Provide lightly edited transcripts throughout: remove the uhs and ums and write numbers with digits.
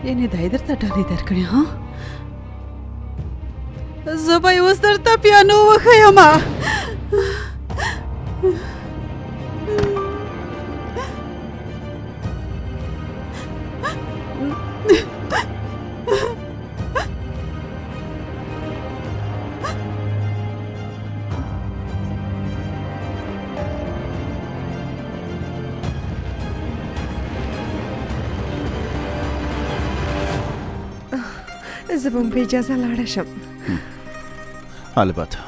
یعنې دا یې درته ډالۍ درکړې ها زه به یې اوس درته پیانو وښیمه زه به هم په اجازه لاړه شم البته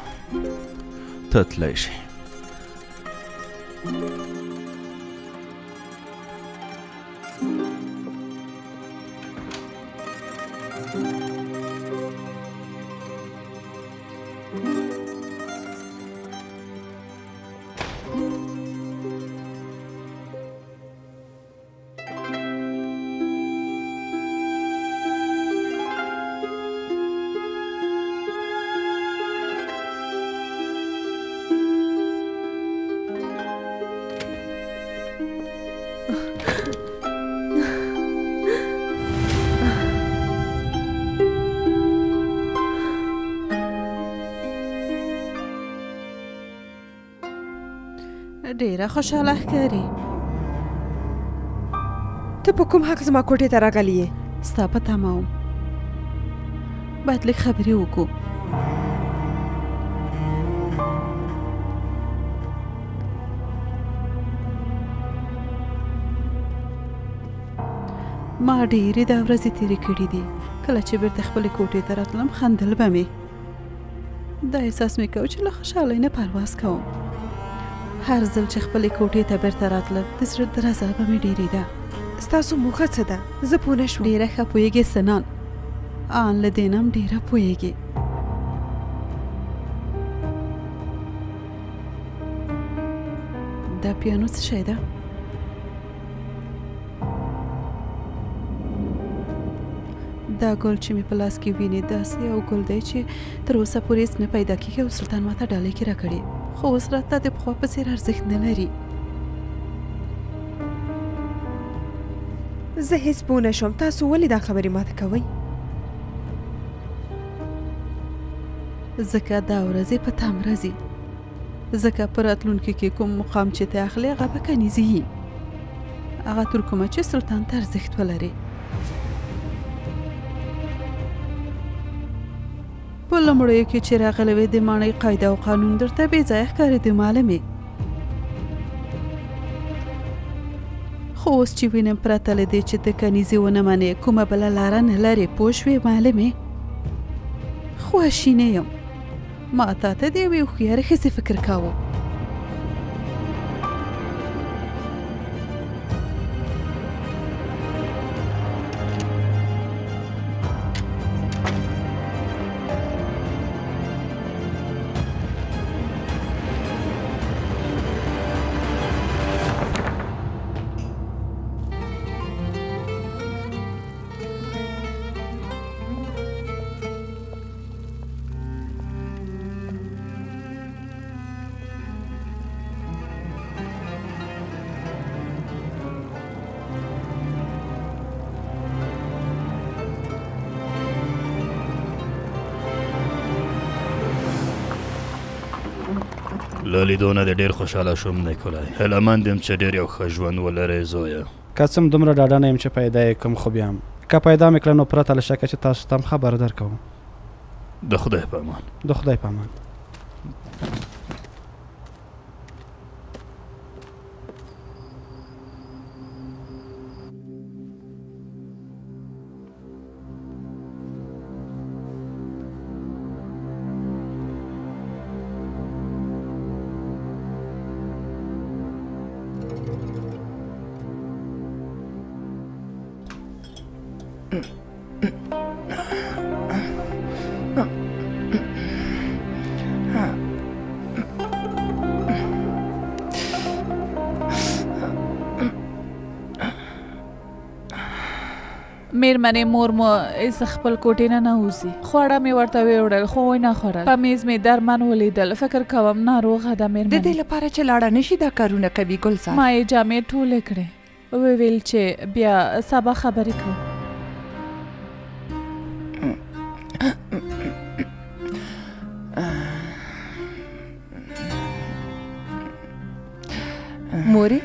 ته تللی شي ډېره خوشحاله ښکاري ته په کوم حق زما کوټې ته راغلی یې ستا په تمه وم باید لږ خبرې وکړو ما ډېرې دا ورځې تېرې کړي دي کله چې بېرته خپلې کوټې ته راتلم خندل به مې دا احساس مې کوه چې له خوشحالۍ نه پرواز کوم هر ځل چې خپلې کوټې ته بېرته راتلم د زړه درزه به مې ډېرېده ستاسو موخه څه ده زه پوه نه شوم ډېره ښه پوهېږې سنان ان له دې نه هم ډېره پوهېږې دا پیانو څه شی ده دا ګل چې مې په لاس کې وینې داسې یو ګل دی چې تر اوسه پورې هېڅ نه پیدا کېږي او سلطان ماته ډالۍ کې راکړې خو اوس راته د پخوا په څېر ارزښت نه لري زه هیڅ پوه نه شوم تاسو ولې دا خبرې ماته کوئ ځکه دا ورځې په تم راځي ځکه په راتلونکي کې کوم مقام چې ته اخلې هغه به کنیزي وي هغه تر کومه چې سلطان ته ارزښت ولري په لومړیو کې چې راغلی وې د ماڼۍ قاعده او قانون درته بې ځایه ښکارېدی معلمې خو اوس چې وینم پرته له دې چې ته کنیزي ونه منې کومه بله لاره نه لرې پوه شوې معلمې خواشینې یم ما تا ته د یوې هوښیارې ښځې فکر کاوه له لیدو نه دې ډېر خوشحاله شوم نیکولای هیلهمند یم چې ډېر یو ښه ژوند ولرئ زویه که څه هم دومره ډاډه نه یم چې پیدا یې کوم خو بیا هم که پیدا مې کړه نو پرته له شکه چې تاسو ته هم خبر درکوم د خدای په امان د خدای په امان میرمنې مور مو ایسه خپل کوټې نه نوځي خواړه مې ورته ویوړل خو نه خوړل په میز مې درمن ولیدل فکر کوم ناروغه ده میرمنې د دې لپاره چې لاړه نشي دا کارونه کوي ګلزار ما یې جامې ټولې کړې وویل چې بیا سبا خبرې کوو مورې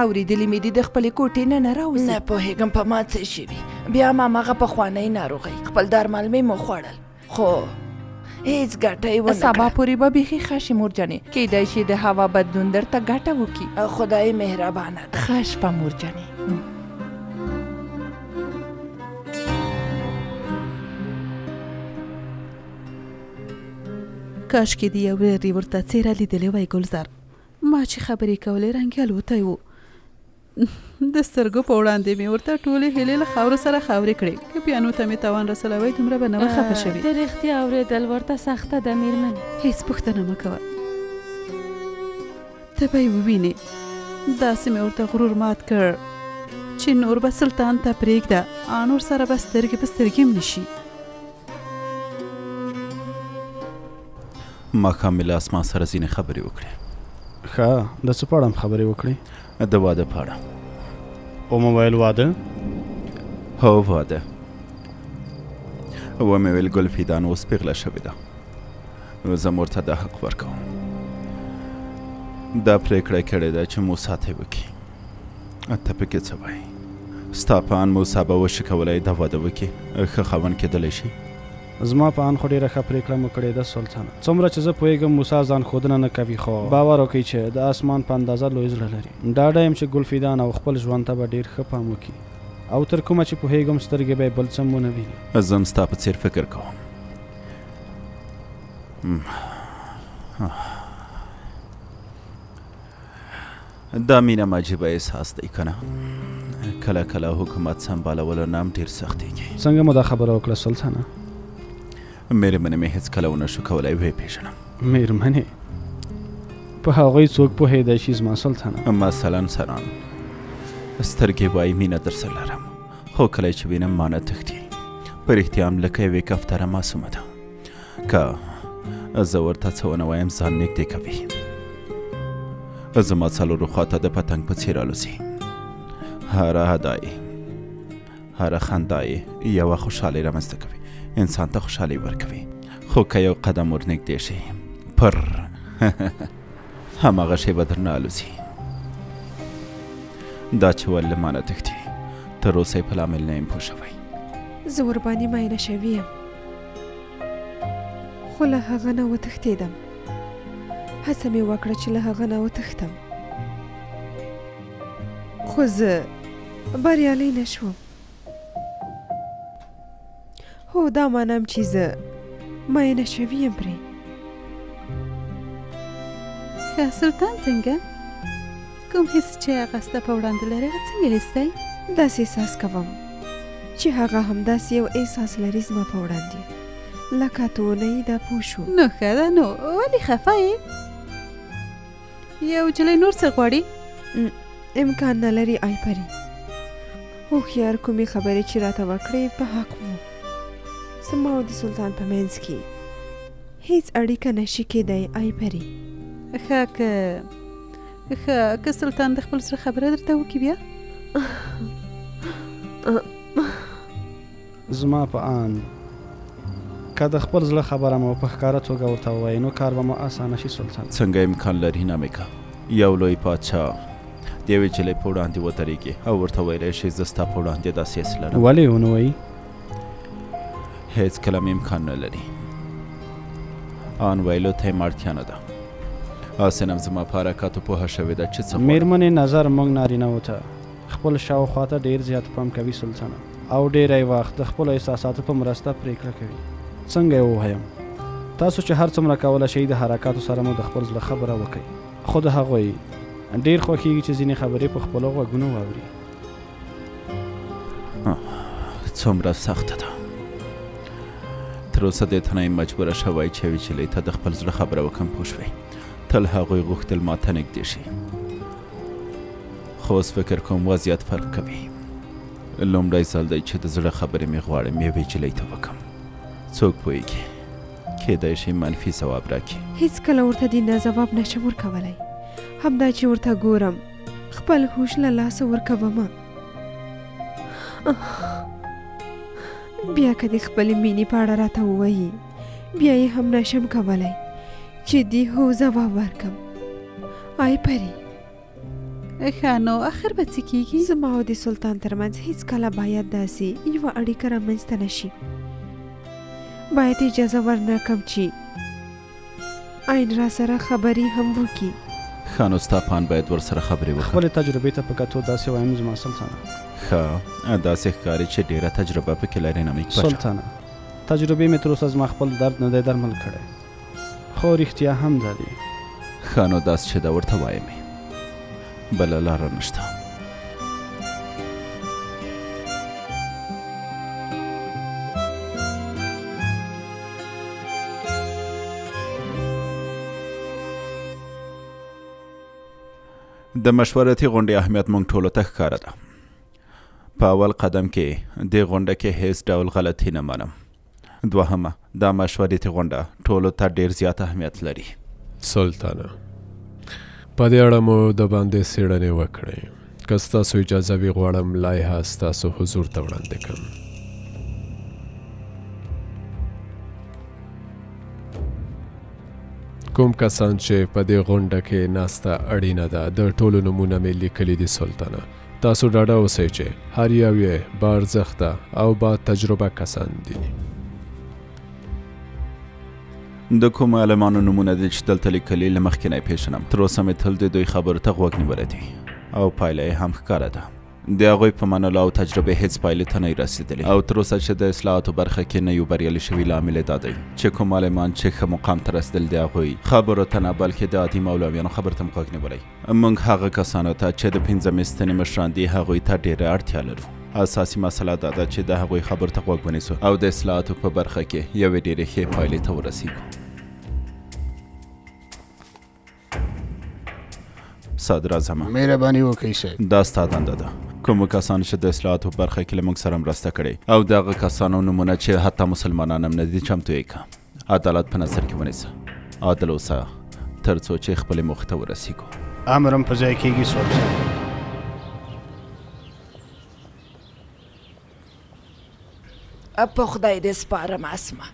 اورېدلې مې دي د خپلې کوټې نه راوځي. نه پوهېږم په ما څه شوي. بیا ما هماغه پخوانۍ ناروغۍ خپل درمل مې مو خوړل خو هیڅ ګټه یې ونه کړه. سبا پورې به بیخي ښه شي مورجانې. کیدای شي د هوا بدلون درته ګټه وکړي. خدای مهربانه ده. ښه شپه مورجانې. کاشکې د یو وري ورته څېره لیدلې وای ګلزار. ما چې خبرې کولې رنګ یې الوتی و. د سترګو په وړاندې مې ورته ټولې هیلې له خاورو سره خاورې کړې. که پیانو ته مې توان رسولی دومره به نه وه خفه شوې. د رښتیا اورېدل ورته سخته ده مېرمن. هېڅ پوښتنه مه کوه، ته به یې ووینې. داسې مې ورته غرور مات کړ چې نور به سلطان ته پرېږده، نور سره به سترګې په سترګې هم نشي. ماښام مې له اسمان سره ځینې خبرې وکړې. ښه، د څه په اړه خبرې وکړې؟ د واده په اړه. او مې ویل واده؟ هو واده. ومې ویل ګلفیدان اوس پیغله شوې ده، زه مور ته دا حق ورکوم. دا پرېکړه کړې ده چې موسی ته یې وکړي. ته پکې څه وایې؟ ستا په ان موسی به وشي کولی دا واده وکړي، ښه خاوند کېدلی شي؟ زما په ان خو ډېره ښه پرېکړه مو کړې ده سلطانه. څومره چې زه پوهېږم موسی ځان ښودنه نه کوي، خو باور وکړئ چې د اسمان په اندازه لوی زړه لري. ډاډه یم چې ګلفیدان او خپل ژوند ته به ډېر ښه پام وکړي او تر کومه چې پوهېږم سترګې به یې بل څه ونه ویني. زه هم ستا په څېر فکر کوم. دا مینه عجیبه احساس دی که نه؟ کله کله حکومت سمبالولو نه هم ډېر سختېږي. څنګه مو دا خبره وکړه سلطانه؟ مېرمنې مې هېڅ کله ونه شو کولی ویې پېژنم. مېرمنې په هغوی څوک پوهېدی شي زما سلطانه؟ مثلا سران سترګې وایي مینه در سره لرم، خو کله چې وینم ما نه تښتي. په رښتیا هم لکه یوې کفتره معصومه ده. که زه ورته څه ونه وایم ځان نږدې کوي. زما څلورو خواته د پتنګ په څېر الوځي. هره ادا یې هره خندا یې یوه خوشحالۍ رامنځته کوي، انسان ته خوشحالۍ ورکوي. خو که یو قدم ور نږدې شي پر هماغه شی به درنه الوځي. دا چې ولې ما نه تښتي تر اوسه یې په لامل نه یم پوه شوی. زه ورباندې ماینه شوې یم، خو له هغه نه وتښتېدم. هڅه مې وکړه چې له هغه نه وتښتم، خو زه بریالی نه شوم. هو دا مانم چې زه ماینه شوې یم پرې. ښه سلطان څنګه؟ کوم حس چې هغه ستا په وړاندې لري هغه څنګه حس دی؟ داسې احساس کوم چې هغه همداسې یو احساس لري زما په وړاندې، لکه ته ونه یې دا پوه شو. نو ښه ده، نو ولې خفه یې؟ یو جلی نور څه غواړي؟ امکان نه لري آی پري. هوښیار کومې خبرې چې راته وکړې په حق وو. زما او د سلطان په منځ کې هیڅ اړیکه نشي کېدی آی پري. ښه که سلطان د خپل زړه خبره درته وکړي بیا؟ زما په ان که د خپل زړه خبره مو په ښکاره توګه ورته ووایي نو کار به مو اسانه شي سلطان. څنګه امکان لري نامیکا؟ یو لوی پاچا د یوې نجلۍ په وړاندې ودرېږي او ورته ویلی شي زه ستا په وړاندې داسې حس لرم. ولې ونه وایي؟ هېڅ کله مې امکان نه لري. ان ویلو ته یې اړتیا نه ده. حسن هم زما په حرکاتو پوهه شوې ده چې څه غواړم. مېرمنې نظر موږ نارینهو ته خپل شاوخوا ته ډېر زیات پام کوي سلطانه، او ډېری وخت د خپلو احساساتو په مرسته پرېکړه کوي. څنګه یې ووایم؟ تاسو چې هر څومره کولی شئ د حرکاتو سره مو د خپل زړه خبره وکئ، خو د هغوی ډېر خوښېږي چې ځینې خبرې په خپلو غوږونو واوري. څومره سخته ده. تر اوسه دې ته نه یم مجبوره شوی چې یوې نجلۍ ته د خپل زړه خبره وکړم، پوه شوې؟ تل هغوی غوښتل ما ته نږدې شي، خو اوس فکر کوم وضعیت فرق کوي. لومړی ځل دی چې د زړه خبرې مې غواړم یوې نجلۍ ته وکړم. څوک پوهېږي کیدای شي منفي ځواب راکړي. هېڅکله ورته دې نه ځواب نشم ورکولی. همدا چې ورته ګورم خپل هوش له لاسه ورکومه. بیا که د خپلې مینې په اړه راته ووایي بیا یې هم نشم کولی چې دې هو ځواب ورکم. آی پري ښه نو اخر به څه کیږي؟ زما او د سلطان ترمنځ هیڅ کله باید داسې یوه اړیکه رامنځته نه شي. باید اجازه ورنکړم چې عین را سره خبرې هم وکړي. ښه نو ستا پان باید ورسره خبرې وکړي. خپلې تجربې ته په کتو داسې وایم زما سلطانه. ښه داسې ښکاري چې ډېره تجربه پکې لرې نه مې سلطانه. تجربې مې تر اوسه زما خپل درد نه دی درمل کړی، خو رښتیا هم دا دی. ښه نو داسې چې دا ورته وایم بله لاره نشته. د مشورتي غونډې اهمیت موږ ټولو ته ښکاره ده. په اول قدم کې دې غونډه کې هیڅ ډول غلطي نه منم. دوهمه دا مشورتي غونډه ټولو ته ډېر زیات اهمیت لري. سلطانه په دې اړه مو د باندې څېړنې وکړئ. که ستاسو اجازه وي غواړم لایحه ستاسو حضور ته وړاندې کړم. کوم کسان چې په دې غونډه کې ناسته اړینه ده د ټولو نومونه مې لیکلي دي سلطانه. تاسو ډاډه اوسئ چې هر یو یې با ارزښته او با تجربه کسان دي. د کوم عالمانو نومونه دي چې دلته لیکلي له مخکې نه یې پېژنم. تر اوسه مې تل د دوی خبرو ته غوږ نیولی دی او پایله یې هم ښکاره ده. د هغوی په منلو او تجربې هیڅ پایلې ته نه یې رسېدلي او تر اوسه چې د اصلاحاتو برخه کې نه یو بریالي شوي لامل یې دا دی چې کوم عالمان چې ښه مقام ته رسېدل د هغوی خبرو ته نه بلکې د عادي مولویانو خبرو ته م غوږ نیولی. موږ هغه کسانو ته چې د 15 ستنې مشران دي هغوی ته ډېره اړتیا لرو. اساسي مسله دا ده چې د هغوی خبرو ته غوږ ونیسو او د اصلاحاتو په برخه کې یوې ډېرې ښې پایلې ته ورسېږو. صدراعظمه مهرباني وکړئ صاحب. دا ستا دنده ده. کومو کسانو چې د اصلاحاتو برخه کې له موږ سره مرسته کړې او د هغه کسانو نومونه چې حتی مسلمانان هم نه دي چمتو یې کړه. عدالت په نظر کې ونیسه. عادل اوسه تر څو چې خپلې موخې ته ورسېږو. امر هم په ځای کېږي سلطان. په خدای دې سپارم اسمه.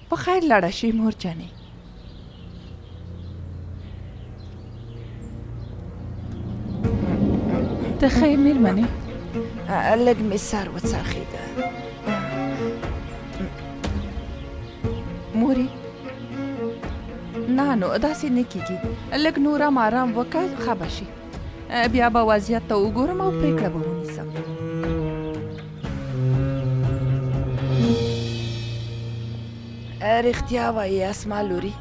په خیر لاړه شي مور جانې. ته ښه یې مېرمنې؟ لږ مې سر وڅرخېده. مورې نه نو داسې نه کېږي. لږ نور هم آرام وکړه ښه به شي. بیا به وضعیت ته وګورم او پرېکړه به ونیسم. رښتیا وایي اسما لوري؟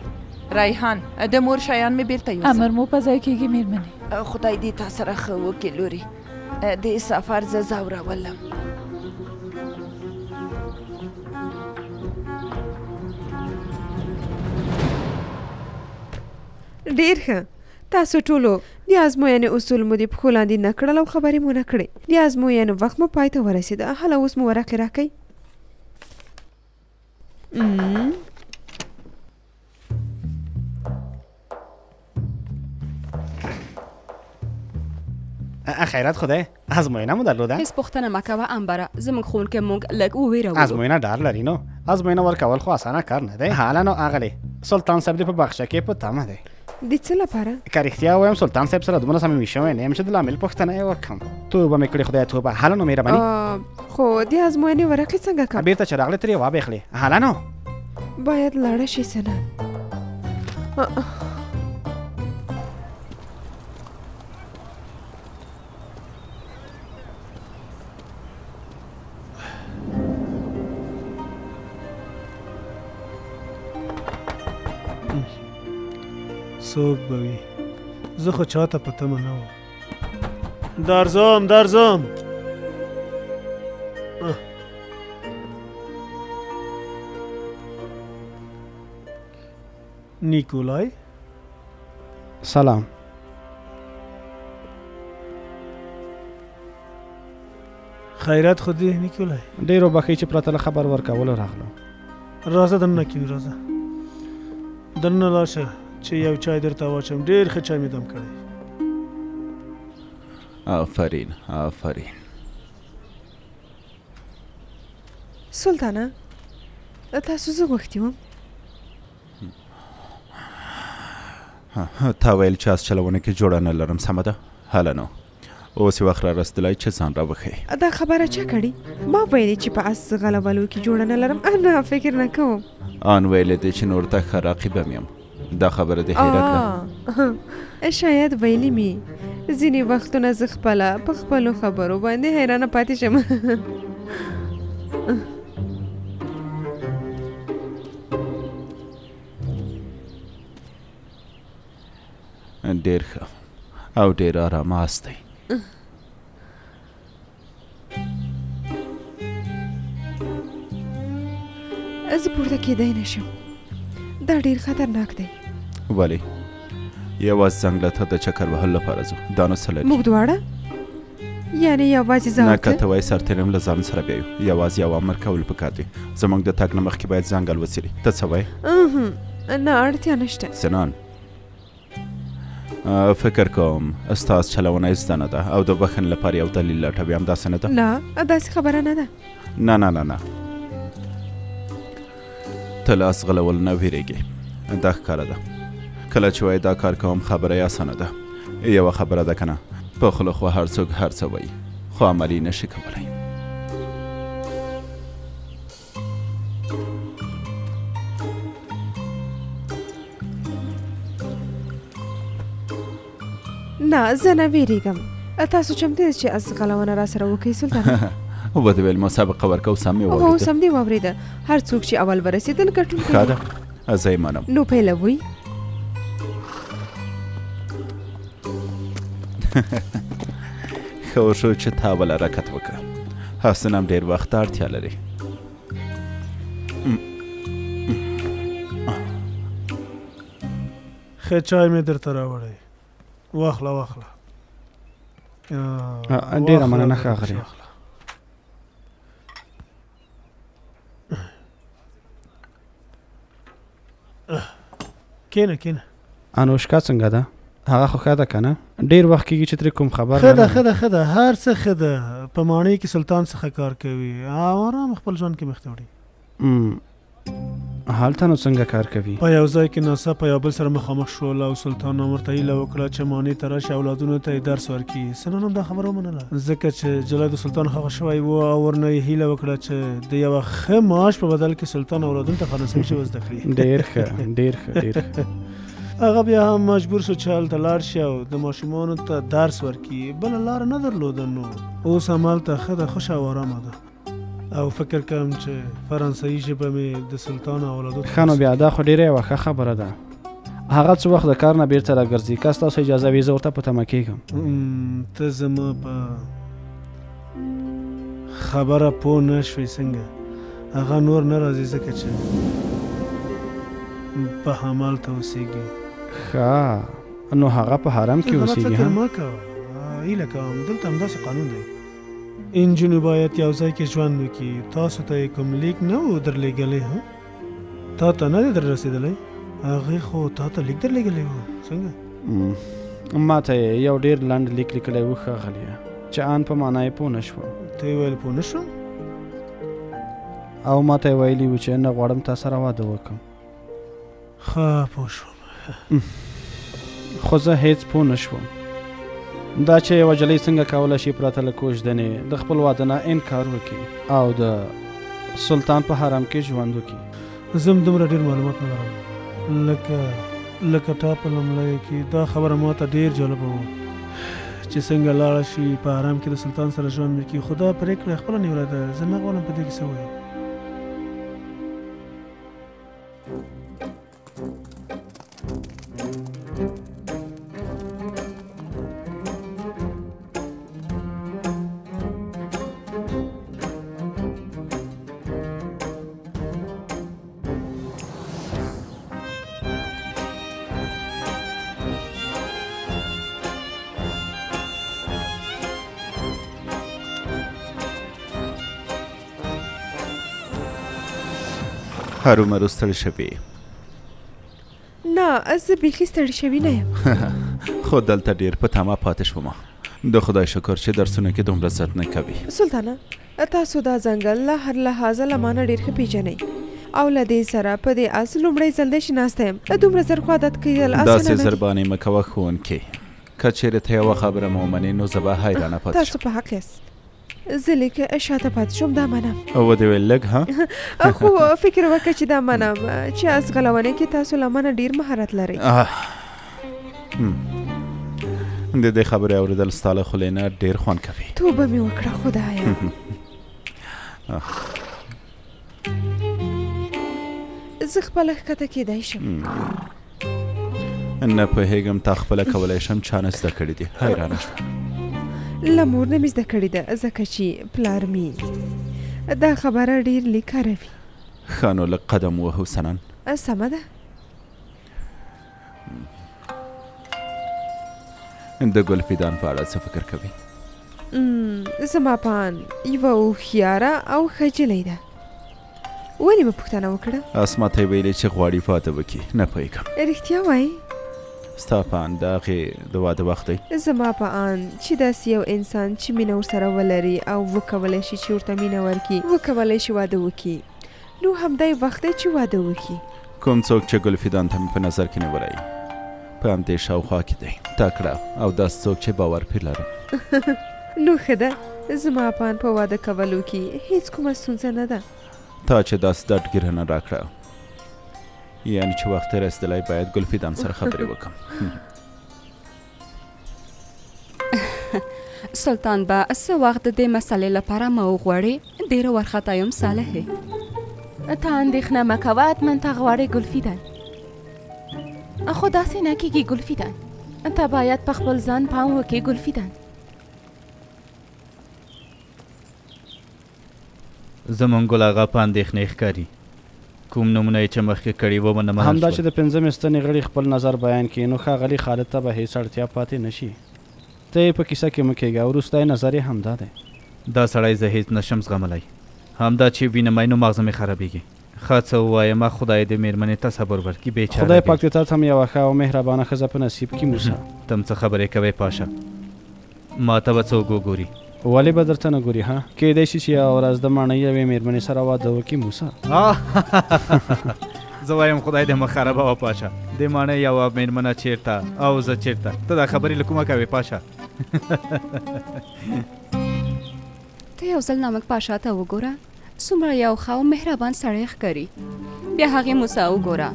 ریحان د مور شیان مې بیرته یوسم. امر مو په ځای کېږي مېرمنې. خدای دې تا سره ښه وکړي لوري. دې سفر زه ځورولم. ډېر ښه. تاسو ټولو د ازموینې اصول مو د پښو لاندې نه کړل او خبرې مو نه کړې. د ازموینې وخت مو پای ته ورسېده. هله اوس مو ورقې راکئ. خیرات خدای ازموینه مو درلوده؟ هیڅ پوښتنه مه کوه امبره. زموږ ښوونکی موږ لږ وویرولو. ازموینه ډار لري نو. ازموینه ورکول خو اسانه کار نه دی. حالا نو اغلې سلطان صاحب دې په بخښه کې په تمه دی. د څه لپاره؟ که رښتیا ووایم سلطان صاحب سره دومره صمیمي شوی نه یم چې د لامل پوښتنه یې وکړم. توبه مې کړې خدای توبه. حالا نو مهرباني. خو د ازموینې ورقې څنګه کوم؟ بیرته چې راغلې ترې وابېخلې. حالا نو باید لاړه شي سنه. څوک به وي؟ زه خو چاته په تمه نه وم. درځم. نیکولای سلام. خیرات خو دې نیکولای؟ ډېرو بخښئ چې پرته له خبر ورکولو راغلم. راځه دننه کښېنه. راځه دننه لاړ شه چې یو چای درته واچوم. ډېر ښه چای مې دم کړی. آفرین آفرین. سلطانه تاسو زه غوښتي وم. تا ویل چې اس چلونه کې جوړه نه لرم. سمه ده. هله نو اوس یې وخت را رسېدلی چې ځان راوښیي. دا خبره چا کړې؟ ما ویلې چې په اس غلبولو کې جوړه نه لرم. نه فکر نه کوم. آن ویلې دی چې نور ته ښه راقیبه م یم. دا خبره دې هیره کړه؟ شاید ویلې مې. ځینې وختونه زه خپله په خپلو خبرو باندې حیرانه پاتې شم. ډېر ښه او ډېر ارامه آس دی. زه پورته کېدی نه شم. دا ډېر خطرناک دی. ولې؟ یوازې ځنګله ته د چکر وهلو لپاره ځو. دا نو څه لري؟ موږ دواړه؟ یعنې یوازې زه نه، که ته وایې سرتېریم له ځان سره بیا یو. یوازې یو امر کول پکار دی. زموږ د تګ نه مخکې باید ځنګل وڅېري. ته څه وایې؟ نه، اړتیا نشته. سنان، فکر کوم ستاسو چلونه یې زده نه ده او د بخښنې لپاره یو دلیل لټوي. همداسې نه ده؟ نه، داسې خبره نه ده. نه نه نه نه، ته له اس غلول نه ویرېږې. دا ښکاره ده. کله چې وایې دا کار کوم خبره یې اسانه ده. یوه خبره ده که نه، په خوله خو هر څوک هر څه وایي خو عملي نشي کولی. نه، زه نه ویرېږم. تاسو چمتو یاست چې اس غلونه را سره وکړئ سلطان؟ ودې ویل مسابقه ورکو، سم یې واورېده. سم دې واورېده. هر څوک چې اول ورسېدل ګټونکی ښه ده، زه یې منم. نو پیلوئ. ښه وشو چې تا بل حرکت وکړه. حسن هم ډېر وخت ته اړتیا لري. ښه چای مې درته راوړی. واخله واخله. ډېره مننه ښاغلی. کینه کینه. انوشکا څنګه ده؟ هغه خو ښه ده که نه؟ ډېر وخت کېږي چې ترې کوم خبر ښه ده ښه ده ښه ده، هر څه ښه ده. په ماڼۍ کې سلطان څخه کار کوي او آرام خپل ژوند کې مخته وړي. هلته نو څنګه کار کوي؟ په یو ځای کې ناڅاپه یو بل سره مخامخ شول او سلطان ورته هیله وکړه چې ماڼۍ ته راشي اولادونو ته یې درس ورکړي. سنان هم دا خبره ومنله ځکه چې جلای د سلطان خفه شوی و او ورنه یې هیله وکړه چې د یوه ښه معاش په بدل کې سلطان اولادونو ته فرانسوي ژبه زده کړي. ډېر ښه ډېر ښه ډېر ښه. هغه بیا هم مجبور شو چې هلته لاړ شي او د ماشومانو ته درس ورکړي. بله لاره نه درلوده. نو اوس هم هلته ښه ده، خوښه او ارامه ده او فکر کوم چې فرانسوي ژبه مې د سلطان اولادو ښه. نو بیا دا خو ډېره یوه ښه خبره ده. هغه څه وخت د کار نه بیرته راګرځي. که ستاسو اجازه وي زه ورته په تمه کېږم. ته زما په خبره پوه نه شوې څنګه؟ هغه نور نه راځي ځکه چې په همالته اوسېږي. ښه، نو هغه په حرم کې اوسېږي؟ فکر مه کوه، هیله کوم دلته همداسې قانون دی. انجونې باید یو ځای کې ژوند وکړي. تاسو ته یې کوم لیک نه و درلېږلی؟ تا ته نه دی در رسېدلی؟ هغې خو تا ته لیک درلېږلی و. څنګه؟ ما ته یې یو ډېر لنډ لیک لیکلی و ښاغلیه چې ان په معنا یې پوه نه شوم. ته یې ویل پوه نه شوم؟ او ما ته یې ویلي و چې نه غواړم تا سره واده وکړم. ښه پوه شوم. خو زه هېڅ پوه نه شوم دا چې یوه نجلۍ څنګه کولی شي پرته له کوژدنې د خپل واده نه انکار وکړي او د سلطان په حرم کې ژوند وکړي. زه هم دومره ډېر معلومات نه لرم. لکه تا په لومړیو کې دا خبره ما ته ډېر جالبه وه چې څنګه لاړه شي په حرم کې د سلطان سره ژوند وکړي. خو دا پرېکړه خپله نیولی ده. زه نه غواړم په دې کې څه ووایم. هرومرو ستړی شوې؟ نه، زه بیخي ستړی شوې نه یم. خو دلته ډېر په تمه پاتې شوم. د خدای شکر چې درسونه کې دومره زړه نه کوي. سلطانه، تاسو دا ځنګل له هر لحاظه له ما نه ډېر ښه پېژنئ او له دې سره په دې اس لومړی ځل دی چې ناسته یم. دومره زر خو عادت کېدل اسانه نه دي. داسې زربانې مه کوه ښوونکې. که چیرې ته یوه خبره مو ومنې نو زه به حیرانه پاتې تاسو په حق یاست زه لیک شاته پاتې شوم دا منم ودې ویل لږ ها خو فکر وکړه چې دا منم چې ازغلونې کې تاسو له منه ډېر مهارت لرئ د دې خبرې اورېدل ستا له خولې نه ډېر خوند کوي توبه مې وکړه خدایه زه خپله ښکته کېدی شم نه پوهېږم تا خپله کولی شم چا نه زده کړي دي حیرانه شوم له مور نه مې زده کړې ده ځکه چې پلار مې دا خبره ډېر لیکاره وي ښه نو لږ قدم ووهو سنن سمه ده د ګلفیدان په اړه څه فکر کوي زما په اند یوه هوښیاره او ښه نجلۍ ده ولې مې پوښتنه وکړه اسما ته یې ویلې چې غواړي واده وکړي نه پوهېږم رښتیا وایي ستا په اند د هغې د واده وخت دی زما په اند چې داسې یو انسان چې مینه ورسره ولري او وکولی شي چې ورته مینه ورکړي وکولی شي واده وکړي نو همدای وخت دی چې واده وکړي کوم څوک چې ګلفیدان ته مې په نظر کې نیولی په همدې شاوخوا کې دی تکړه او داسې څوک چې باور پرې لرم نو ښه ده زما په اند په واده کولو کې هیڅ کومه ستونزه نه ده تا چې داسې ډاډګیرنه راکړه یعنی چې وخت رسېدلی باید ګلفیدان سره خبرې وکړم سلطان به څه وخت د دې مسلې لپاره ما وغواړې ډېره وارخطا یم صالحې ته اندېښنه مه کوه حتما ته غواړې ګلفیدان خو داسې نه کېږي ګلفیدان ته باید په خپل ځان پام وکړې ګلفیدان زمونږ ګل اغا په اندېښنې ښکاري کوم نومونه یې چې مخکې کړي و ونه منل همدا چې د پنځمې ستنې غړي خپل نظر بیان کړي نو ښاغلي خالد ته به هېڅ اړتیا پاتې نه شي ته یې په کیسه کې مه کېږه وروستی نظر یې همدا دی دا سړی زه هېڅ نشم زغملی همدا چې وینمای نو مغزه مې خرابېږي ښه څه ووایم خدای دې مېرمنې ته صبر ورکړي بېچاره خدای پاک دې تا ته هم یوه ښه او مهربانه ښځه په نصیب کړي موسی ته هم څه خبرې کوې پاشه ما ته به څوک وګوري ولې به درته نه ګوري ها کېدی شي چې یوه ورځ د ماڼۍ یوې مېرمنې سره واده وکړي موسی زه وایم خدای دې مه خرابوه پاشه دې ماڼۍ یوه مېرمنه چېرته او زه چېرته ته دا خبرې له کومه کوې پاشه ته یو ځل نامک پاشا ته وګوره څومره یو ښه او مهربان سړی ښکاري بیا هغې موسی وګوره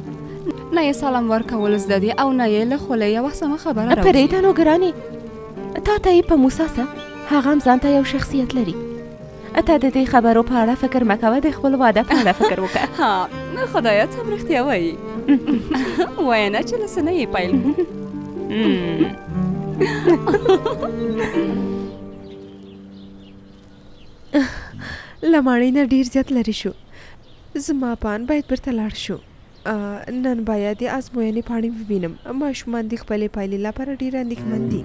نه یې سلام ورکول زده دي او نه یې له خولې یوه سمه خبره راوځي پرېږده نو ګرانې تا ته یې په موسی څه هغه هم ځان ته یو شخصیت لري ته د دې خبرو په اړه فکر مه کوه د خپل واده په اړه فکر وکړه ها خدایه ته هم رښتیا وایي وایه نه چې له څه نه یې پیل له ماڼۍ نه ډېر زیات لرې شو زما پان باید بیرته لاړ شو نن باید د ازموینې پاڼې ووینم ماشومان د خپلې پایلې لپاره ډېر اندېښمن دي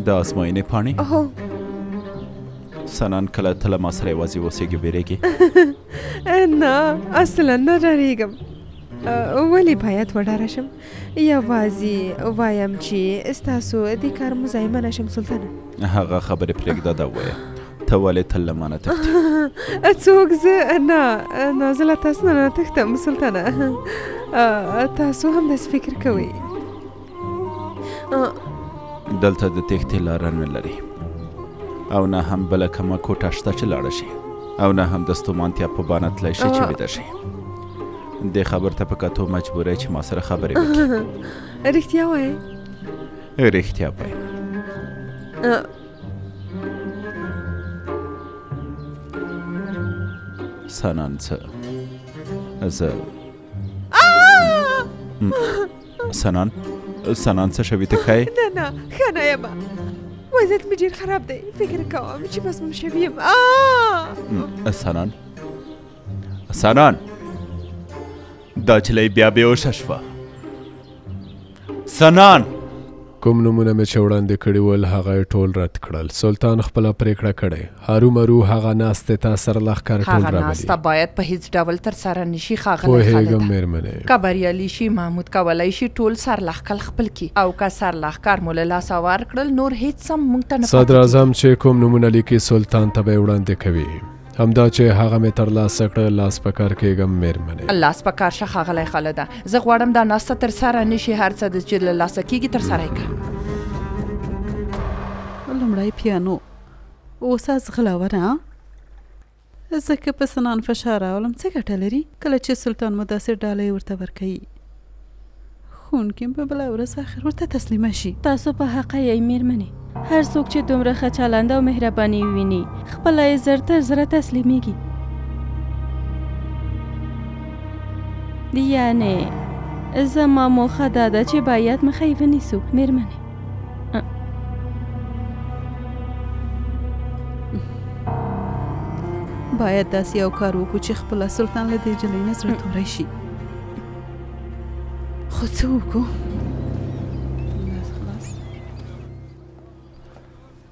د ازموینې پاڼې هو سنان کله ته له ما سره یوازې اوسېږي ویرېږي نه اصلا نه ډارېږم ولې باید وډاره شم یوازې وایم چې ستاسو د کار مزاحمه نه شم سلطانه هغه خبرې پرېږده دا ووایه ته ولې تل له ما نه تښتې څوک زه نه زه له تاسو نه تښتم سلطانه تاسو هم داسې فکر کوئ دلته د تښتې لاره نه لري او نه هم بله کومه کوټه شته چې لاړه شي او نه هم د ستومانتیا په بانه تلی شي چې ویده شي دې خبر ته په کتو مجبوری چې ما سره خبرې وکړي رښتیا وایې رښتیا وایم سنان څه زه سنان څه شوي ته ښایې نه ښه نه یم وضعیت مې ډېر خراب دی فکر کوم چې مسموم شوي یم سنان دا چلی بیا بېهوشه شوه سنان کوم نومونه مې چې وړاندې کړي ول هغه یې ټول رد کړل سلطان خپله پرېکړه کړې هرومرو هغه ناستې ته سرلښکر ټول هغه راولي ناسته باید په هیڅ ډول ترسره نه شي ښاغلی پوهېږم خالده مېرمنې که بریالي شي محمود کولی شي ټول سرلښکر خپل کړي او که سرلښکر مو له لاسه ورکړل نور هیڅ هم موږ ته نه صدر اعظم چې کوم نومونه لیکي سلطان ته به یې وړاندې کوي همدا چې هغه مې ترلاسه کړه لاس په کار کېږم مېرمنې لاس په کار شه ښاغلی خالده زه غواړم دا ناسته ترسره نه شي هر څه چې له لاسه کېږي ترسره یې کړه لومړی پیانو اوس ځغلونه ځکه په سنان فشار راولم څه ګټه لري کله چې سلطان مو داسې ډالۍ ورته ورکوي ښوونکي په بله ورځ اخر ورته تسلیمه شي. تاسو په حقه یې میرمنې. هر څوک چې دومره ښه چلنده او مهرباني وویني خپله یې زر تر زره تسلیمیږي. یعنې زما موخه دا ده چې باید مخه یې ونیسو میرمنې. باید داسې یو کار وکړو چې خپله سلطان له دې جلۍ نه زړه توری شي. خو څه وکړو؟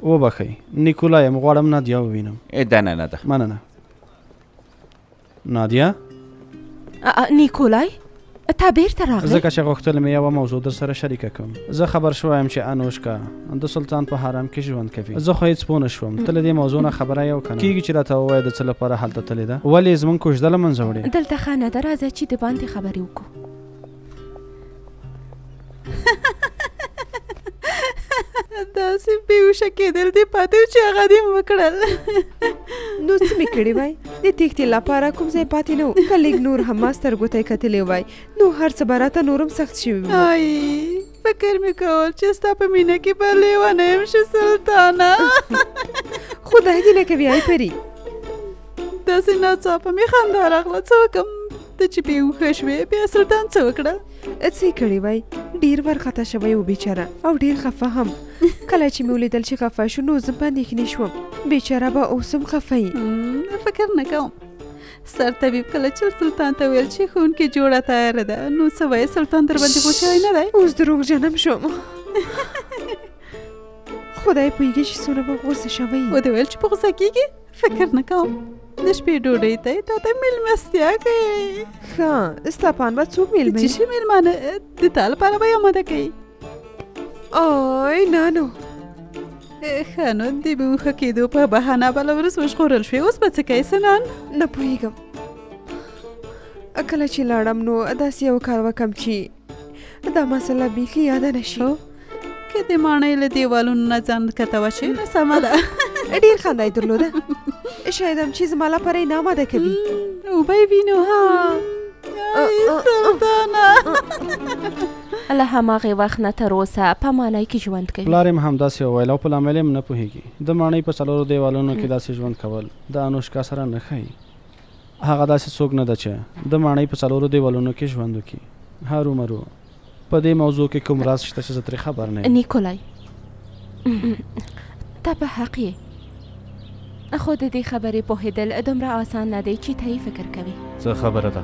وبخئ نیکولای یم غواړم نادیا ووینم. ده نه ده مننه. نادیا نیکولای تا بیرته راغلی؟ ځکه چې غوښتل مې یوه موضوع در سره شریکه کړم. زه خبر شویم چې انوشکا د سلطان په حرم کې ژوند کوي. زه خو هېڅ پوه نه شوم ته له دې موضوع نه خبره یې وکړه کېږي چې راته ووایه د څه لپاره هلته تلې ده ولې زموږ کوژده له منځه وړې. دلته ښه نه ده راځه چې د باندې خبرې وکړو. داسې بېهوشه کېدل دې پاتې و چې هغه دې وکړل. نو څه مې کړي وای د تېښتې لپاره کوم ځای پاتې نه و که لږ نور هم ما سترګو ته یې کتلی وای نو هر څه به راته نور هم سخت شوي وو. فکر مې کول چې ستا په مینه کې به لیونه یم شه سلطانه. خدای دې نه کوي ای پري. داسې ناڅاپه مې خندا راغله څه وکړم ته چې بېهوښه شوې بیا سلطان څه وکړه؟ څه یې کړي وای ډېر وارخطا شوی و بیچاره او ډېر خفه هم. کله چې مې ولیدل چې خفه شو نو زه په اندېښنې شوم بیچاره به اوس هم خفه یي. فکر نه کوم سرطبیب کله چې سلطان ته ویل چې ښوونکې جوړه تیاره ده نو څه وایي سلطان در باندې غوسه نه دی؟ اوس دروغجنم شوم. خدای پوهېږي چې څومره به غوسه شوی یي. ودې ویل چې په غوسه کېږي؟ فکر نه کوم د شپې ډوډۍ ته یې تا ته مېلمستیا کوي. ښه ستا پان به څوک مېلمه چې شي مېلمانه د تا لپاره به یې آماده کوي. آی نه نو ښه نو د بېهوښه کېدو په بهانه بله ورځ وژغورل شوې اوس به څه کوې سنان؟ نه پوهېږم کله چې لاړم نو داسې یو کار وکړم چې دا مسله بیخي یاده نه شي. که د ماڼۍ له دیوالونو نه ځان کته وشي نو سمه ده. ډېر خندا یې درلوده شاید هم چې زما لپاره یې نه آماده کوي. اوبه یې وینو ها سلطانه. له هماغې وخت نه تر اوسه په ماڼۍ کې ژوند کوي. پلار یې هم همداسې وویل او په لامل یې هم نه پوهېږي. د ماڼۍ په څلورو دیوالونو کې داسې ژوند کول د انوشکا سره نه ښایي. هغه داسې څوک نه ده چې د ماڼۍ په څلورو دیوالونو کې ژوند وکړي. هرومرو په دې موضوع کې کوم راز شته چې زه ترې خبر نه یم. نیکولای ته په حق یې خو د دې خبرې پوهېدل دومره آسان نه دی چې ته یې فکر کوي. څه خبره ده؟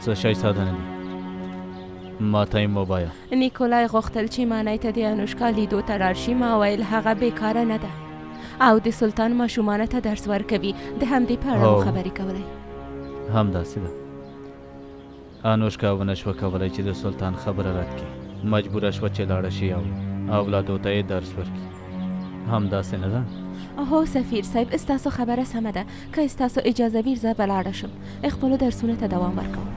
څه شی ساده نه دي ما ته یې ووایه. نیکولای غوښتل چې ماڼۍ ته د انوشکا لیدو ته لاړ شي. ما ویل هغه بیکاره نه ده او د سلطان ماشومانو ته درس ورکوي. د همدې په اړه مو خبرې کولی. همداسې ده. انوشکا ونه شوه کولی چې د سلطان خبره رد کړي. مجبوره شوه چې لاړه شي او اولادو ته یې درس ورکړي. همداسې نه ده؟ هو سفیر صاحب ستاسو خبره سمه ده. که ستاسو اجازه وي زه به لاړه شم خپلو درسونو ته دوام ورکوم.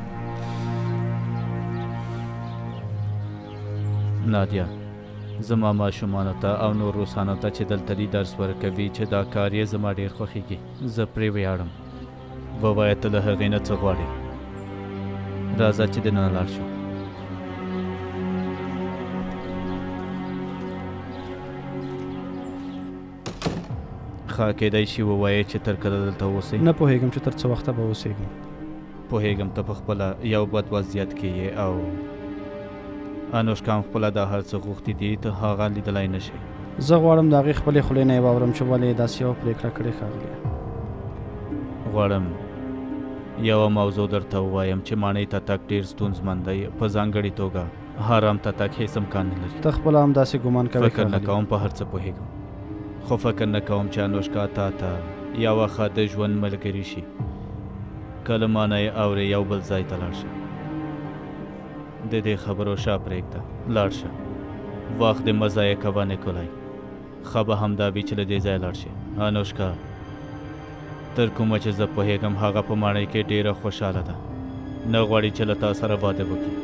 نادیا زما ماشومانو ته او نور روسانو ته چې دلته دي درس ورکوي چې دا کار یې زما ډېر خوښیږي. زه پرې ویاړم. ووایه ته له هغې نه څه غواړې؟ راځه چې دننه لاړ شو. ښه کېدای شي ووایې چې تر کله دلته اوسئ؟ نه پوهېږم چې تر څه وخته به اوسېږم. پوهېږم ته په خپله یو بد وضعیت کې یې او انوشکا هم خپله دا هر څه غوښتي دي ته هغه لیدلی نه شي. زه غواړم د هغې خپلې خولې نه یې واورم چې ولې یې داسې یوه پرېکړه کړې ښاغلیه. غواړم یوه موضوع درته ووایم چې ماڼۍ ته تګ ډېر ستونزمن دی. په ځانګړې توګه حرم ته تګ هېڅ امکان نه لري. ته خپله همداسې ګمان کوې؟ فکر نه کوم په هر څه پوهېږم خو فکر نه کوم چې انوشکا تا ته یوه ښه د ژوند ملګري شي. کله مانه یې اورې یو بل ځای ته لاړ شه. د دې خبرو شا پرېږده لاړ شه. وخت دې مه ضایع کوه نیکولای. ښه به همدا وي چې له دې ځایه لاړ شي. انوشکا تر کومه چې زه پوهېږم هغه په ماڼۍ کې ډېره خوشحاله ده. نه غواړي چې له تا سره واده وکړي.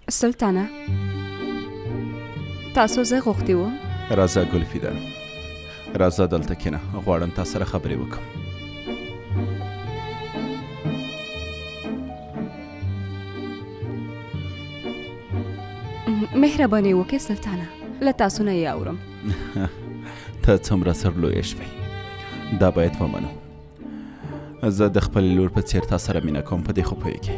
سلطانه تاسو زه غوښتي وو راځه ګلفیدان راځه دلته کښېنه غواړم تا سره خبرې وکړم مهرباني وکړئ سلطانه له تاسو نه یې اورم ته څومره سرلویه شوې دا باید ومنو زه د خپلې لور په څېر تا سره مینه کوم په دې خو پوهېږې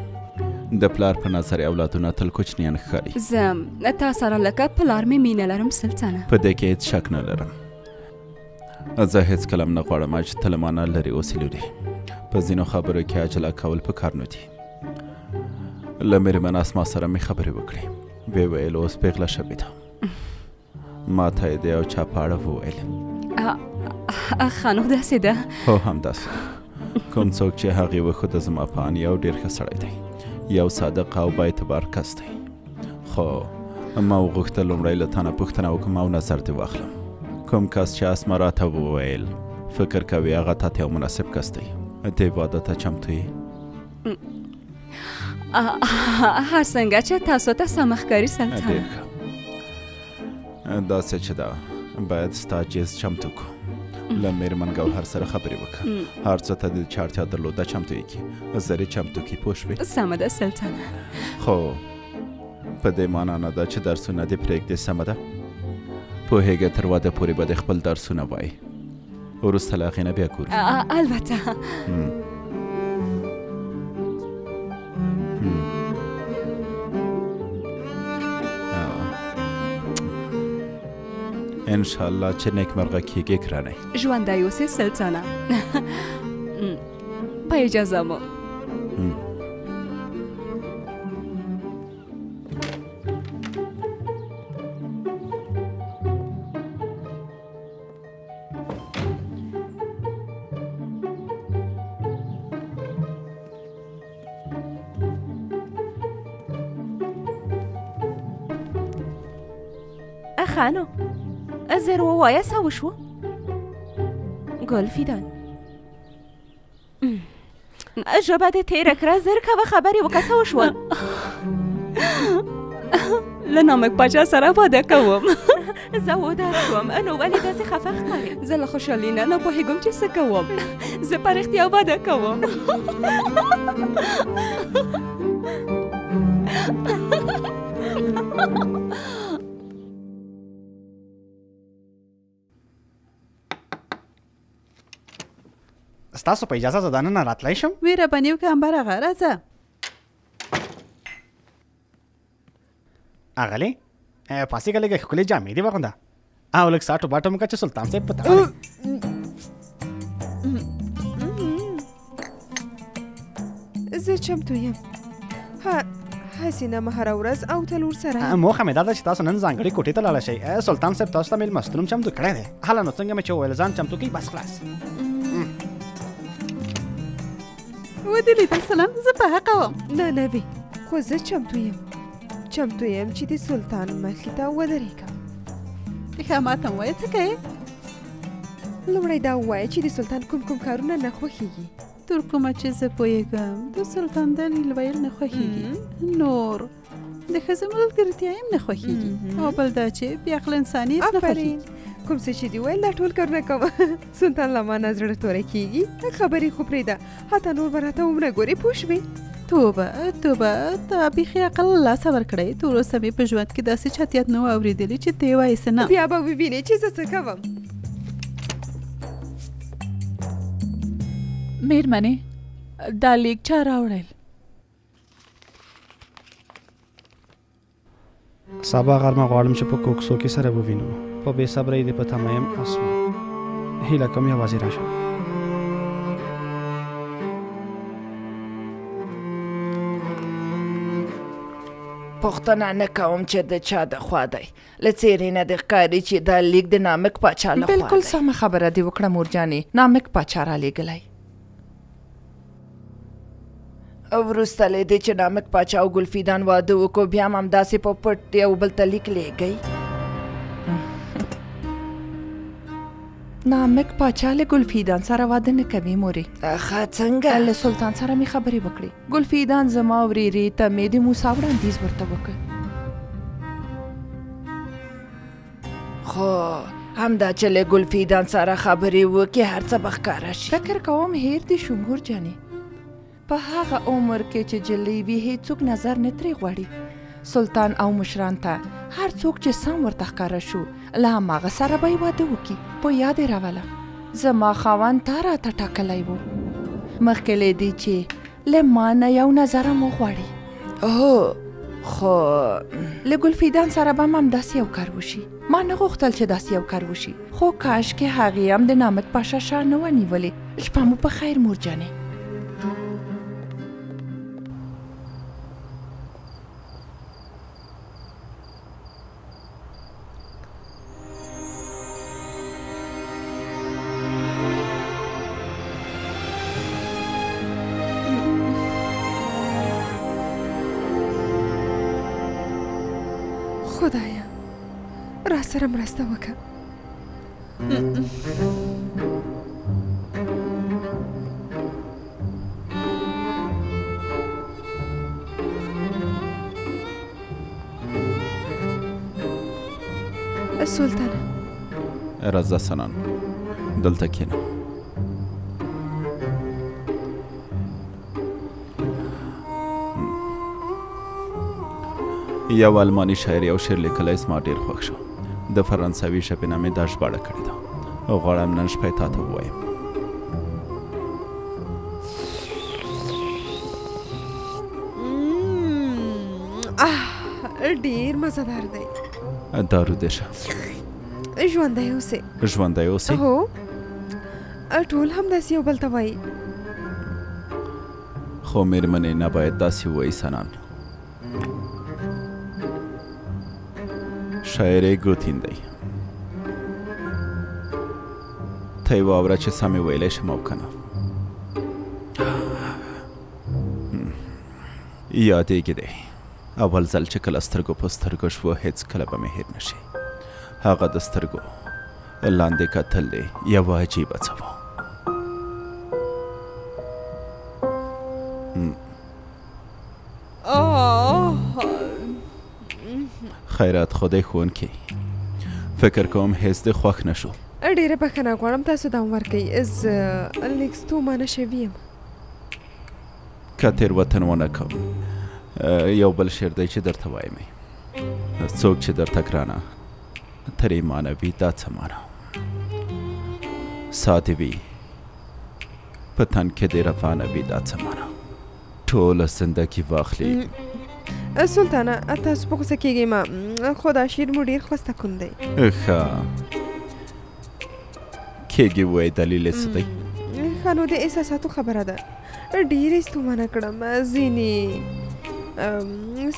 د پلار په نظر اولادونه تل کوچنیان ښکاري زه تا سره لکه پلار مې مینه لرم سلطانه په دې کې هېڅ شک نه لرم زه هېڅکله هم نه غواړم چې ته له ما نه لرې اوسې لورې په ځینو خبرو کې عجله کول پکار نه دي له مېرمن اسما سره مې خبرې وکړې ویې ویل اوس پېغله شوې ده ما ته یې د یو چا په اړه وویل ښه نو داسې ده هو همداسې کوم څوک چې هغې وښوده زما په ان یو ډېر ښه سړی دی یو صادق او با اعتبار کس دی خو ما وغوښتل لومړی له تا نه پوښتنه وکړم او نظر دې واخلم کوم کس چې اسما راته وویل فکر کوي هغه تا ته یو مناسب کس دی دې واده ته چمتو یې هر څنګه چې تاسو ته سمه ښکاري سلطانه داسې چې ده باید ستا جیز چمتو کړو له مېرمن ګوهر سره خبرې وکړه هر څه ته د چې اړتیا درلوده چمتو یې کړي زرې چمتو کړي پوه شوې سمه ده سلطانه خو په دې معنا نه ده چې درسونه دې پرېږدې سمه ده پوهېږې تر واده پورې به دې خپل درسونه وایي وروسته له هغې نه بیا ګورو البته انشاءالله چې نیکمرغه کیږي ګرانې ژوندی اوسې سلطانه په اجازه مو خانو زر ووایه څه وشوه ګلفیدان ژبه دې تېره کړه زر کوه خبرې وکړه څه وشوه له نامک پاچا سره واده کوم زه ودار شوم نو ولې داسې خفه ښکارې زه له خوشحالي نه پوهېږم چې څه کوم زه په رښتیا واده کوم ستاسو په اجازه زه دننه راتلی شم ویره به نیو که امبر هغه راځه اغلې پاسېږه لږه ښکلې جامې دې واغونده او لږ ساټو باټو مو که چې سلطان صاحب په زه چمتو یم هسې نه هره ورځ او تلور سره موخه مې دا ده چې تاسو نن ځانګړې کوټې ته لاړه شئ سلطان صاحب تاسو ته مېلمستون چمتو کړی دی هله نو څنګه مې چې وویل ځان چمتو کوي بس خلاص ودې لیدل سلام زه په حقه وم نه نه وي خو زه چمتو یم چې د سلطان مخې ته ودرېږم ښه ما ته م وایه څه کوې لومړی دا ووایه چې د سلطان کوم کارونه نه خوښېږي تر کومه چې زه پوهېږم د سلطان دلیل ویل نه خوښېږي نور د ښځو ملګرتیا یې هم نه خوښېږي او بل دا چې بې عقله انسان یې نه خوښېږي کوم څه چې دې ویل دا ټول کارونه کوه سلطان له ما نه زړه توره کېږي خبرې خو پرېږده حتی نور به راته ومره ګورې پوه شوې توبه تا بیخي عقل له لاسه ورکړی تر اوسه مې په ژوند کې داسې چټیات نه و اورېدلي چې ته یې وایې څه نه بیا به ووینې چې زه څه کوم مېرمنې دا لیک چا راوړل سبا غرمه غواړم چې په کوکسو کې سره ووینو په بې صبرۍ دې په تمه یم اسما هیله کوم یوازې راشه پوښتنه نه کوم چې د چا د خوا دی له څېرې نه دې ښکاري چې دا لیک د نامک پاچا له خوا دی بلکل سمه خبره دې وکړه مورجانې نامک پاچا رالیږلی وروسته له دې چې نامک پاچا او ګلفیدان واده وکړو بیا هم همداسې په پټ یو بل ته لیک لیږئ نامک پاچا له ګلفیدان سره واده نه کوي مورې. ښه څنګه؟ له سلطان سره مې خبرې وکړې. ګلفیدان زما ورېرې ته مې د موسی وړاندیز ورته وکړ. خو همدا چې له ګلفیدان سره خبرې وکړې هر څه به ښکاره شي. فکر کوم هیر دې شو مور جانې. په هغه عمر کې چې جلۍ وي هیڅوک نظر نه ترې غواړي. سلطان او مشران ته هر څوک چې سم ورته ښکاره شو له هماغه سره به یې واده وکړي. په یاد یې راوله زما خاوند تا راته ټاکلی و مخکې له دې چې له ما نه یو نظر هم وغواړي. هو خو له ګلفیدان سره به هم همداسې یو کار وشي. ما نه غوښتل چې داسې یو کار وشي خو کاش کې هغې هم د نامک پاشا شا نه وه نیولې. شپه مو په خیر مور جانې. خدایا را سره مرسته وکړه. سلطانه راځه سنان دلته کښېنه. یو الماني شاعر یو شعر لیکلی زما ډېر خوښ شو. د فرانسوي ژبې نه مې دا ژباړه کړې ده او غواړم نن شپه یې تا ته ووایم. ډېر مزهدار دی. دارو دې شه. ژوندی اوسې. ژوندی اوسې؟ هو ټول همداسې یو بل ته وایي. خو مېرمنې نه باید داسې ووایي سنان. شاعر ګوتین دی. ته یې واوره چې سمې ویلی شم او که نه. یادېږي دی اول ځل چې کله سترګو په سترګو شوه هېڅ کله به مې هېر نه شي. هغه د سترګو لاندې کتل دی یوه عجیبه څه و. خیرات خدای ښوونکی فکر کوم هېڅ دې خوښ نه شو. ډېره بښنه غواړم تاسو دوام ورکوئ. زه لږ ستومانه شوي یم. که تېروتنه ونه کوم یو بل شعر دی چې درته وایم. څوک چې درته ګرانه ترې مانه وي دا څه مانه ساده وي په تن کې دې روانه وي دا څه مانه ټوله زندګي واخلي. سلطانه تاسو په غوسه کېږئ مه خو دا شعر مو ډېر خوسته کون دی. ښه کېږي ووایي دلیل یې څه دی؟ ښه نو د احساساتو خبره ده. ډېرې ستومانه کړم. ځینې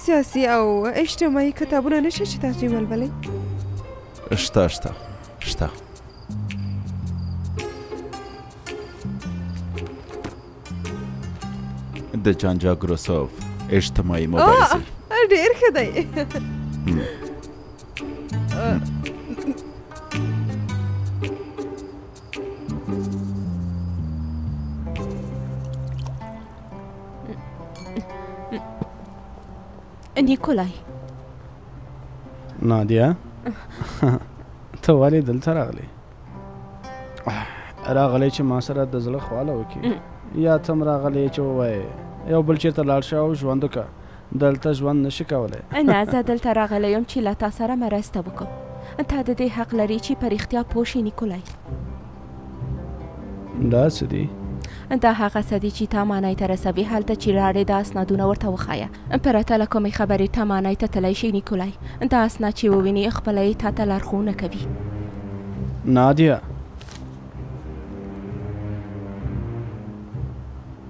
سیاسي او اجتماعي کتابونه نشته چې تاسو یې ولولئ؟ شته شته شته. د جان جاک روسوف اجتماعي مبارزې. ډېر ښه دی. نیکولای نادیا ته ولې دلته راغلی؟ راغلی چې ما سره د زړه خواله وکړي یا ته هم راغلی چې ووایې یو بل چېرته لاړ شه او ژوند وکړه دلته ژوند نشي کولی؟ نه زه دلته راغلی یم چې له تا سره مرسته وکړم. تا د دې حق لري چې په رښتیا پوه شې نیکولای. دا څه دي؟ دا هغه څه دي چې تا معنی ته رسوي. هلته چې لاړې دا اسنادونه ورته وښایه. پرته له کومې خبرې ته معنی ته تللی شي نیکولای. دا اسناد چې وویني خپله یې تا ته لارښوونه کوي. نادیا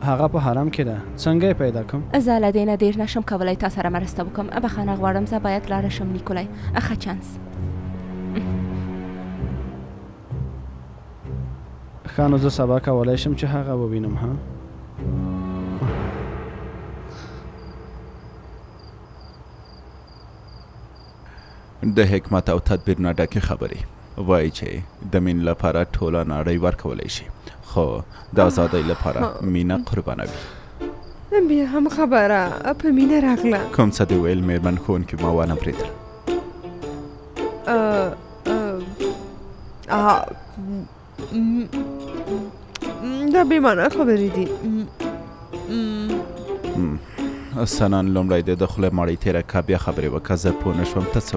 هغه په حرم کې ده څنګه یې پیدا کړم؟ زه له دې نه ډېر نشم کولی تا سره مرسته وکړم. بخښنه غواړم زه باید لاړه شم نیکولای. ښه چانس. ښه نو زه سبا کولی شم چې هغه ووینم. ها د حکمت او تدبیر نه ډکې خبرې. وایي چې د مینې لپاره ټوله نړۍ ورکولی شي خو د ازادۍ لپاره مینه قربانوي بیا هم خبره په مینه راغله کوم څه دې ویل مېرمن ښوونکي ما ونه پرېدل دا بېمعنه خبرې دي سنان لومړی د خولې مړۍ تېره که بیا خبرې وکړه زه پوه نه شوم ته څه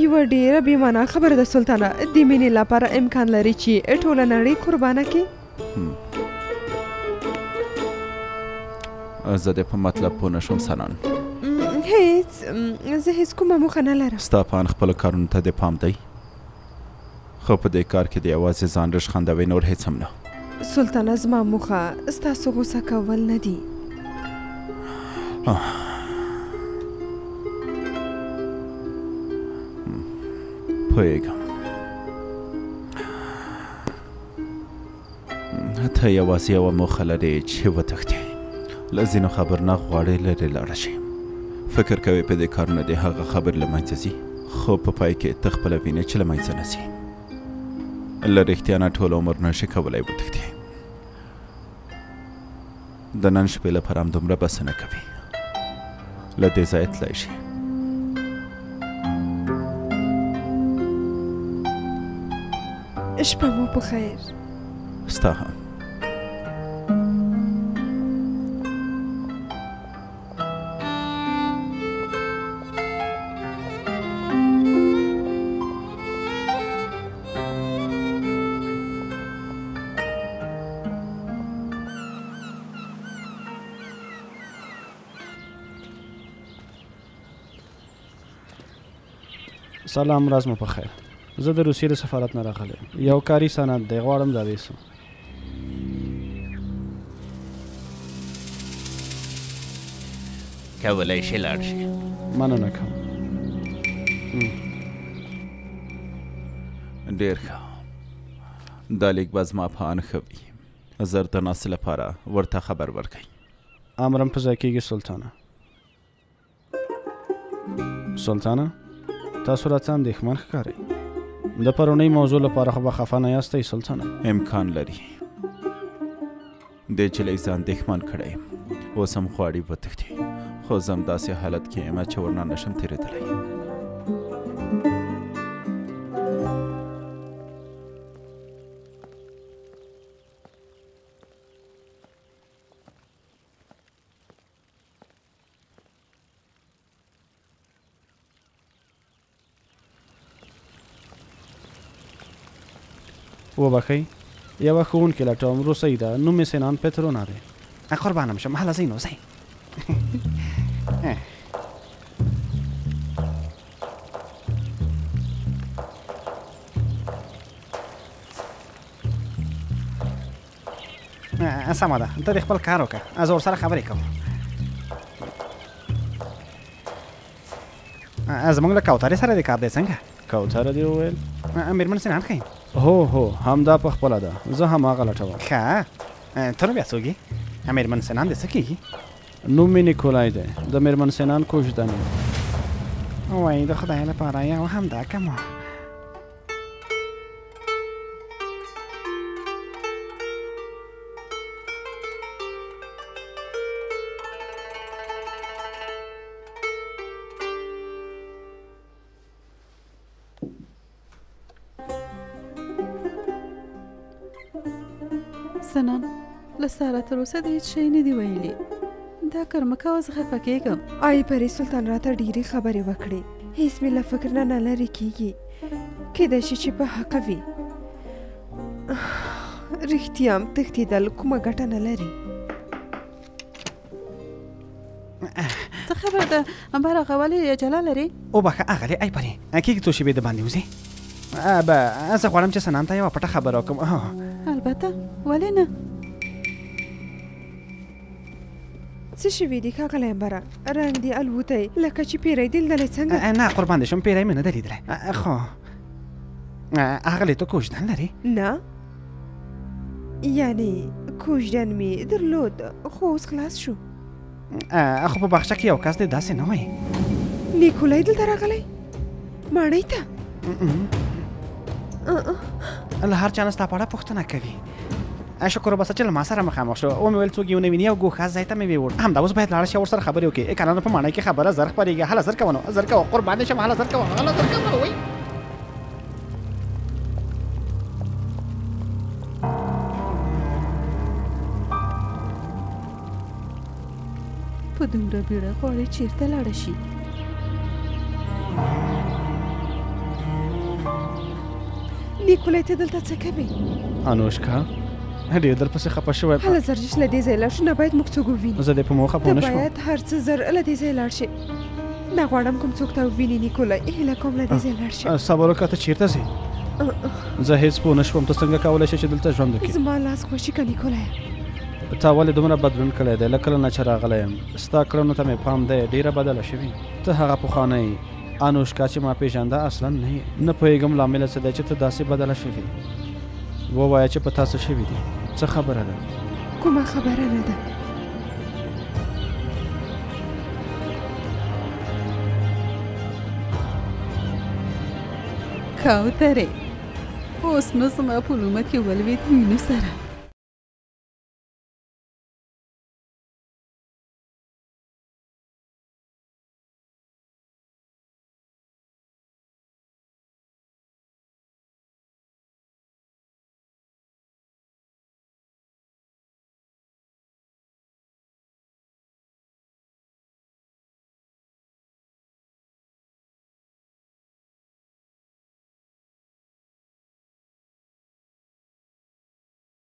یوه ډېره بېمعنه خبره ده سلطانه د مینې لپاره امکان لري چې ټوله نړۍ قربانه کړي زه دې په مطلب پوه نه شوم سنان هیڅ زه هیڅ کومه موخه نه لرم ستا په ان خپلو کارونو ته دې پام دی خو په دې کار کې د یوازې ځان رشخندوي نور هیڅ هم نه سلطانه زما موخه ستاسو غوسه کول نه دي پوهېږم ته یوازې یوه موخه لرې چې وتښتې له ځینو خبر نه غواړې لرې لاړه شي فکر کوې په دې کارونه د هغه خبر له منځه ځي خو په پای کې ته خپله وینې چې له منځه نه ځي له رښتیا نه ټول عمر نشي کولی وتښتې د نن شپې لپاره همدومره بس نه کوي له دې ځایه تللی شي شپه مو په خیر ستا هم سلام راز مو په خیر زه د روسیې د سفارت نه راغلی یو کاري سند دی غواړم دا ویسم کولی شي لاړ شي مننه کوم ډېر ښه دا لیک به زما په ان ښه وي زر د ناستې لپاره ورته خبر ورکوي امرم په ځای کېږي سلطانه سلطانه تاسو راته اندېښمن ښکارئ د پرونۍ موضوع لپاره خو به خفه نه یاستئ سلطانه امکان لري دې نجلۍ زه اندېښمن کړی یم اوس هم غواړي وتښتي خو زه هم داسې حالت کې یم چې ورنه نشم تېرېدلی وبخئ یوه ښوونکې لټوم روسۍ ده نوم یې سنان پترونا دی قربانم شم هله ځئ نو ځئ سمه ده ته دې خپل کار وکړه زه ورسره خبرې کوم زموږ له کوترې سره دې کار دی څنګه کوتره دې وویل مېرمن سنان ښیم هو همدا په خپله ده زه هماغه لټوم ښه ته نو بیا څوک یې مېرمن سنان دې څه کېږي نوم مې نیکولای دی د مېرمن سنان کوژدن یم وایي د خدای لپاره یو همدا کم سنان له ساره تر اوسه د هېڅ شی نه دي ویلي دا کار مه کوه زه خفه کېږم آی پرې سلطان راته ډېرې خبرې وکړې هېڅ مې له فکر نه لرې کېږي کیدای شي چې په حقه وي رښتیا هم تښتېدل کومه ګټه نه لري څه خبره ده برخه ولې عجله لرې وبخښه اغلې آی پرې کېږي څو شېبې د باندې وځې زه غواړم چې سنان ته یوه پټه خبره وکړم البته ولې نه څه شوي دي ښاغلی امبره رنګ دې الوتی لکه چې پیری دې لیدلی څنګه نه قربان دې شم پیری مې نه ده لیدلی خو اغلې ته کوژدن لرې نه یعنی کوژدن مې درلود خو اوس خلاص شو خو په باغچه کې یو کس دی داسې نه وایي نیکولای دلته راغلی ماڼۍ ته له هر چا نه ستا په اړه پوښتنه کوي شکر وباسه چې له ما سره مخامخ شو ومې ویل څوک یې ونه ویني او ګوښه ځای ته مې ویوړ همدا اوس باید لاړه شي او ورسره خبرې وکړي که نه نو په ماڼۍ کې خبره زر خپرېږي هله زر کوه نو زر کوه قربان دې شم هله زر کوه هله زر کوه وایي په دومره بیړه غواړې چیرته لاړه شي نیکولای ته دلته څه کوي انوشکا ډېر درپسې خفه شوی هله زر چې له دې ځای لاړ شو نه باید موږ څوک وویني زه دې په موخه پوه نه ته شوم باید هر څه زر له دې ځای لاړ شي نه غواړم کوم څوک ته وویني نیکولای هیله کوم له دې ځای لاړ شي صبر وکړه ته چېرته ځې زه هېڅ پوه نه شوم ته څنګه کولی شې چې دلته ژوند وکړې زما لاس خوشي که نیکولای تا ولې دومره بدلون کړی دی له کله نه چې راغلی یم ستا کړنو ته مې پام دی ډېره بدله شوې ته هغه پخوانی انوشکا چې ما پېژانده اصلا نه یې نه پوهېږم لامله څه دی چې ته داسې بدله شوې ووایه چې په تا څه شوي دي څه خبره ده کومه خبره نه ده کوترې اوس نو زما په لومه کې ولوېد وینو سره